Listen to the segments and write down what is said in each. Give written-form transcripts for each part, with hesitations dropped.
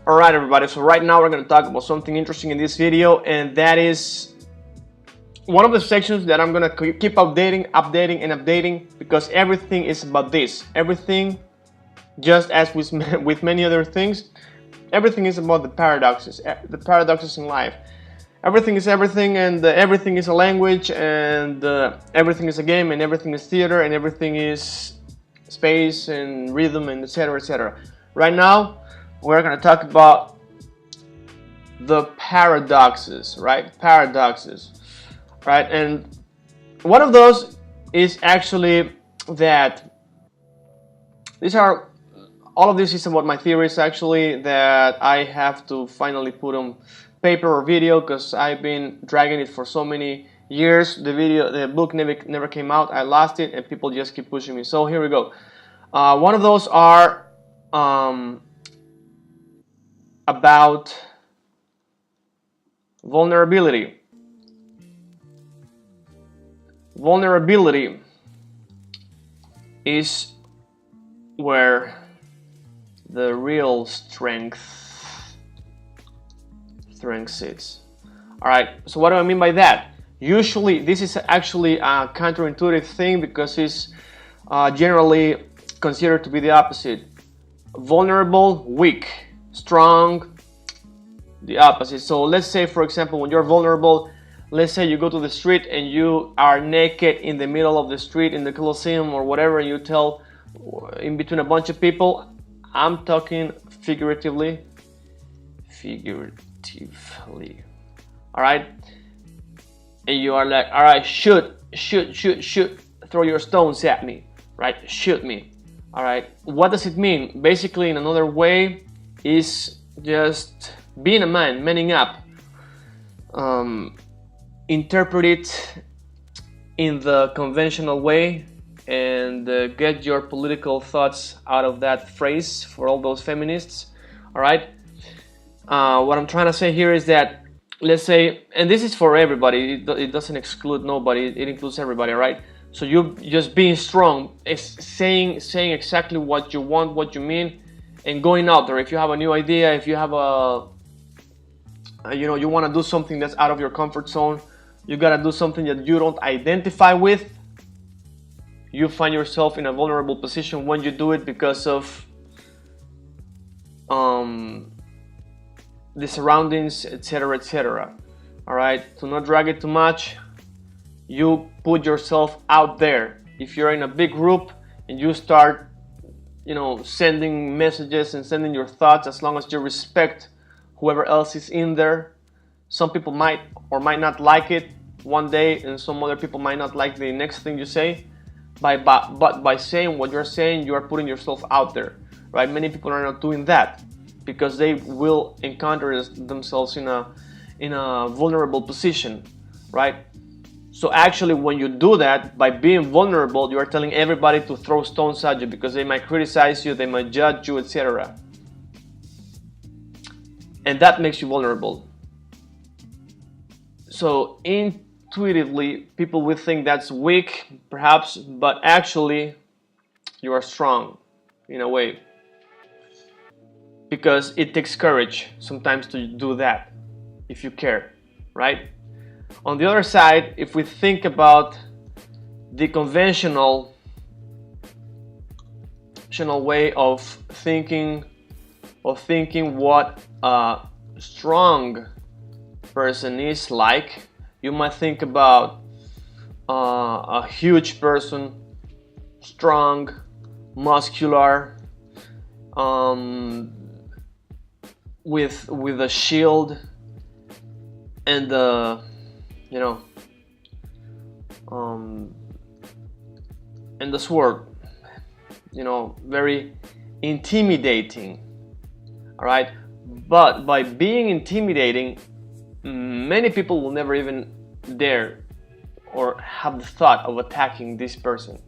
Alright everybody, so right now we're going to talk about something interesting in this video, and that is one of the sections that I'm going to keep updating because everything is about this. Everything, just as with many other things, everything is about the paradoxes in life. Everything is everything, and everything is a language, and everything is a game, and everything is theater, and everything is space and rhythm, and etc. etc. Right now we're going to talk about the paradoxes, right? Paradoxes, right? And one of those is actually that all of this is about my theories actually that I have to finally put on paper or video, because I've been dragging it for so many years. The book never came out. I lost it, and people just keep pushing me. So here we go. One of those are about vulnerability. Vulnerability is where the real strength sits. Alright, so what do I mean by that? Usually this is actually a counterintuitive thing, because it's generally considered to be the opposite. Vulnerable, weak. Strong, the opposite. So let's say, for example, when you're vulnerable, let's say you go to the street and you are naked in the middle of the street in the Colosseum or whatever, and you tell in between a bunch of people, I'm talking figuratively, all right, and you are like, all right, shoot, throw your stones at me, right? Shoot me. All right, what does it mean? Basically, in another way, is just being a man, manning up. Interpret it in the conventional way, and get your political thoughts out of that phrase for all those feminists. All right, what I'm trying to say here is that, let's say, and this is for everybody, it doesn't exclude nobody, it includes everybody, right? So you just being strong, saying exactly what you want, what you mean, and going out there. If you have a new idea, if you have you want to do something that's out of your comfort zone, you gotta do something that you don't identify with. You find yourself in a vulnerable position when you do it, because of the surroundings, etc., etc. All right, to not drag it too much, you put yourself out there. If you're in a big group and you start sending messages and sending your thoughts, as long as you respect whoever else is in there. Some people might or might not like it one day, and some other people might not like the next thing you say. But by saying what you're saying, you are putting yourself out there, right? Many people are not doing that because they will encounter themselves in a vulnerable position, right? So actually, when you do that, by being vulnerable, you are telling everybody to throw stones at you, because they might criticize you, they might judge you, etc. And that makes you vulnerable. So intuitively, people will think that's weak, perhaps, but actually, you are strong in a way. Because it takes courage sometimes to do that, if you care, right? On the other side, if we think about the conventional way of thinking what a strong person is like, you might think about a huge person, strong, muscular, with a shield and and the sword, very intimidating. All right, but by being intimidating, many people will never even dare or have the thought of attacking this person.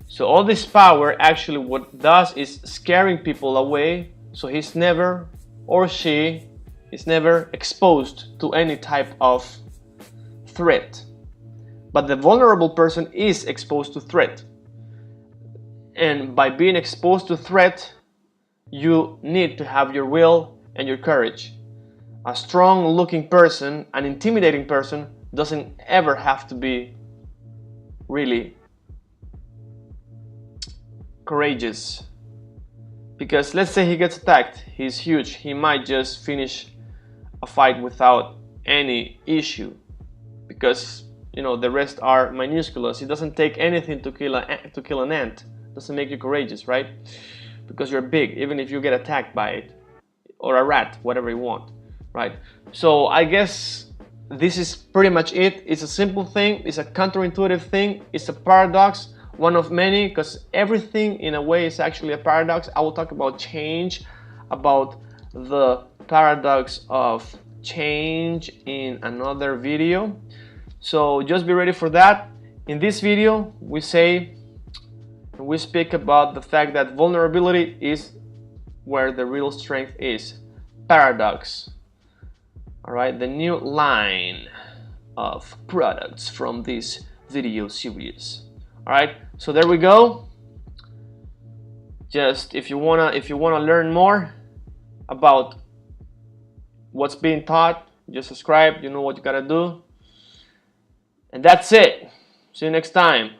So all this power actually what does is scaring people away, so he's never, or she is never exposed to any type of threat. But the vulnerable person is exposed to threat. And by being exposed to threat, you need to have your will and your courage. A strong looking person, an intimidating person, doesn't ever have to be really courageous. Because let's say he gets attacked, he's huge, he might just finish a fight without any issue. Because the rest are minusculous. It doesn't take anything to kill an ant. It doesn't make you courageous, right? Because you're big, even if you get attacked by it, or a rat, whatever you want, right? So I guess this is pretty much it. It's a simple thing. It's a counterintuitive thing. It's a paradox, one of many, because everything in a way is actually a paradox. I will talk about change, about the paradox of change in another video. So just be ready for that. In this video, we speak about the fact that vulnerability is where the real strength is. Paradox. All right, the new line of products from this video series. All right, so there we go. Just if you wanna learn more about what's being taught, just subscribe. You know what you gotta do. And that's it. See you next time.